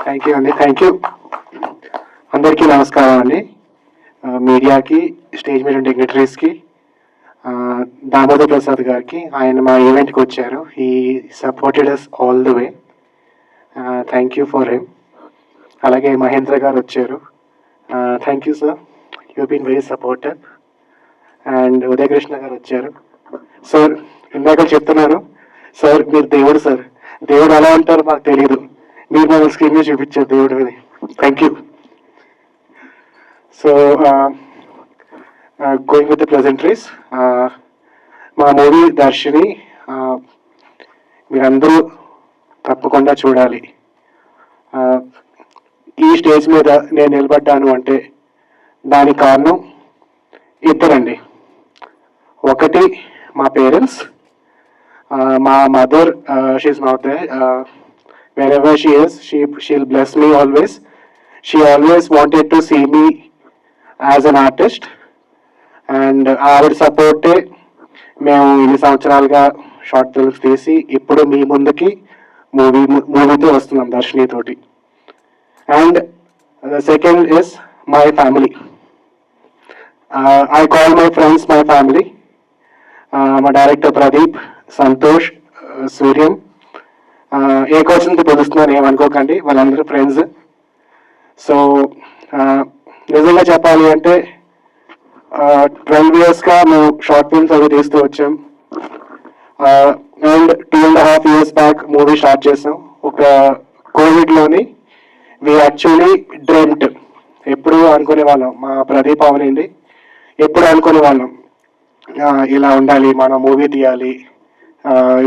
Thank you అండి. Thank you. అందరికీ నమస్కారం అండి. మీడియాకి, స్టేజ్ మీద డిగ్నిటరీస్కి, దామోదర్ ప్రసాద్ గారికి, ఆయన మా ఈవెంట్కి వచ్చారు. He supported us all the way. Thank you for him. అలాగే మహేంద్ర గారు వచ్చారు. Thank you sir, you been very supportive. And Udayakrishna garu వచ్చారు. సార్ ఇందాక చెప్తున్నాను సార్, మీరు దేవుడు సార్. దేవుడు ఎలా ఉంటారో మాకు తెలియదు, మీరు మమ్మల్ని స్క్రీన్ మీద చూపించారు దేవుడు మీద. Thank you. So going with the presenters, మా మూవీ దర్శిని మీరందరూ తప్పకుండా చూడాలి. ఈ స్టేజ్ మీద నేను నిలబడ్డాను అంటే దానికి కారణం ఇద్దరండి. ఒకటి మా పేరెంట్స్. మా mother, she is not there. wherever she is, she'll bless me always. She always wanted to see me as an artist, and ఆవిడ సపోర్టే మేము ఇన్ని సంవత్సరాలుగా షార్ట్ ఫిల్మ్స్ తీసి ఇప్పుడు మీ ముందుకి మూవీతో వస్తున్నాం దర్శిని తోటి. And the second is my family. I call my friends my family. మా డైరెక్టర్ ప్రదీప్, సంతోష్, సూర్యం, ఏ క్వశ్చన్కి పిలుస్తున్నాను ఏమనుకోకండి, వాళ్ళందరూ ఫ్రెండ్స్. సో నిజంగా చెప్పాలి అంటే 12 yearsగా మేము షార్ట్ ఫిల్మ్స్ అవి తీస్తూ వచ్చాం. And 2.5 years back movie start చేసాం. ఒక కోవిడ్లోని వి యాక్చువల్లీ డ్రీమ్డ్. ఎప్పుడు అనుకునే వాళ్ళం, మా ప్రదీప్ అవనండి, ఎప్పుడు అనుకునే వాళ్ళం ఇలా ఉండాలి, మనం మూవీ తీయాలి,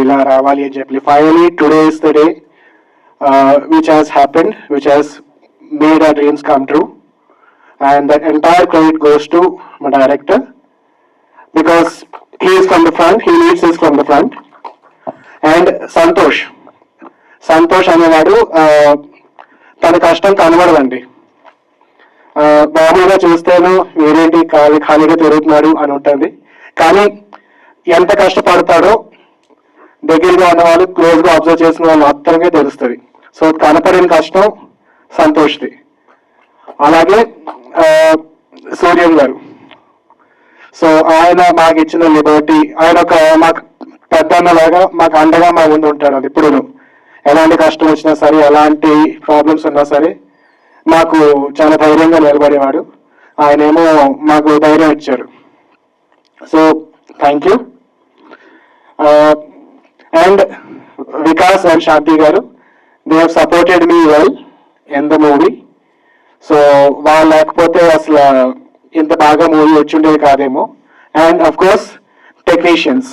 ఇలా రావాలి అని చెప్పి. Finally today is the day which has happened, which has made our dreams come true. And that entire credit goes to my director, because he is from the front, he leads is from the front. And Santosh అనేవాడు, తన కష్టం కనబడదండి. మామూలుగా చూస్తేను వేరేంటి ఖాళీగా తిరుగుతున్నాడు అని ఉంటుంది, కానీ ఎంత కష్టపడతాడో దగ్గరగా ఉన్న వాళ్ళు, క్లోజ్గా అబ్జర్వ్ చేసిన వాళ్ళు మాత్రమే తెలుస్తుంది. సో కనపడిన కష్టం సంతోష్ది. అలాగే సూర్యం గారు, సో ఆయన మాకు ఇచ్చిన లిబర్టీ, ఆయన ఒక మాకు పెద్దన్నలాగా మాకు అండగా మా ముందు ఉంటాడు. అది ఇప్పుడు ఎలాంటి కష్టం వచ్చినా సరే, ఎలాంటి ప్రాబ్లమ్స్ ఉన్నా సరే మాకు చాలా ధైర్యంగా నిలబడేవాడు. ఆయనేమో మాకు ధైర్యం ఇచ్చారు. So thank you. And Vikas and Shanti గారు, they have supported me well in the movie. So వాళ్ళు లేకపోతే అసలు ఇంత బాగా మూవీ వచ్చిండేది కాదేమో. అండ్ అఫ్ కోర్స్ టెక్నీషియన్స్,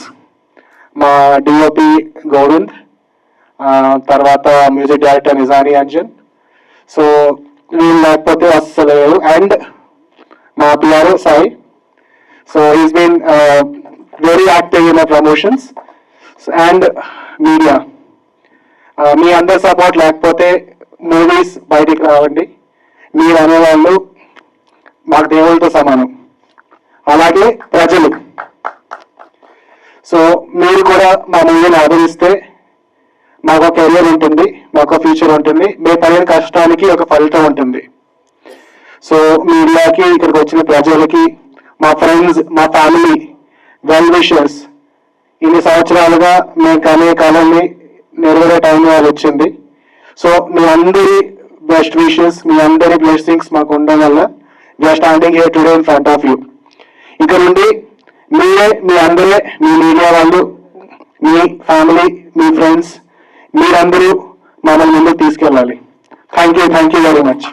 మా డిఓపి గోవింద్, తర్వాత music director Nijani Anjan. So వీళ్ళు లేకపోతే అస్సలు లేదు. అండ్ మా PRO Sai, so he's been very active in the promotions. And media, మీ అందరి సపోర్ట్ లేకపోతే మూవీస్ బయటికి రావండి. మీరు అనేవాళ్ళు మాకు దేవుళ్ళతో సమానం. అలాగే ప్రజలు, సో మీరు కూడా మా మూవీని ఆదరిస్తే మాకు ఒక కెరియర్ ఉంటుంది, మాకు ఫ్యూచర్ ఉంటుంది, మేము పడిన కష్టానికి ఒక ఫలితం ఉంటుంది. సో మీడియాకి, ఇక్కడికి వచ్చిన ప్రజలకి, మా ఫ్రెండ్స్, మా ఫ్యామిలీ, వెల్ విషర్స్, ఇన్ని సంవత్సరాలుగా మేము కనే కళల్ని నెరవేరే టైం వచ్చింది. సో మీ అందరి బెస్ట్ విషెస్, మీ అందరి బ్లెస్సింగ్స్ మాకు ఉండడం వల్ల we are standing here today in front of you. ఇక్కడ నుండి మీరే, మీ అందరే, మీ మీడియా వాళ్ళు, మీ ఫ్యామిలీ, మీ ఫ్రెండ్స్, మీరందరూ మమ్మల్ని ముందుకు తీసుకెళ్ళాలి. Thank you very much.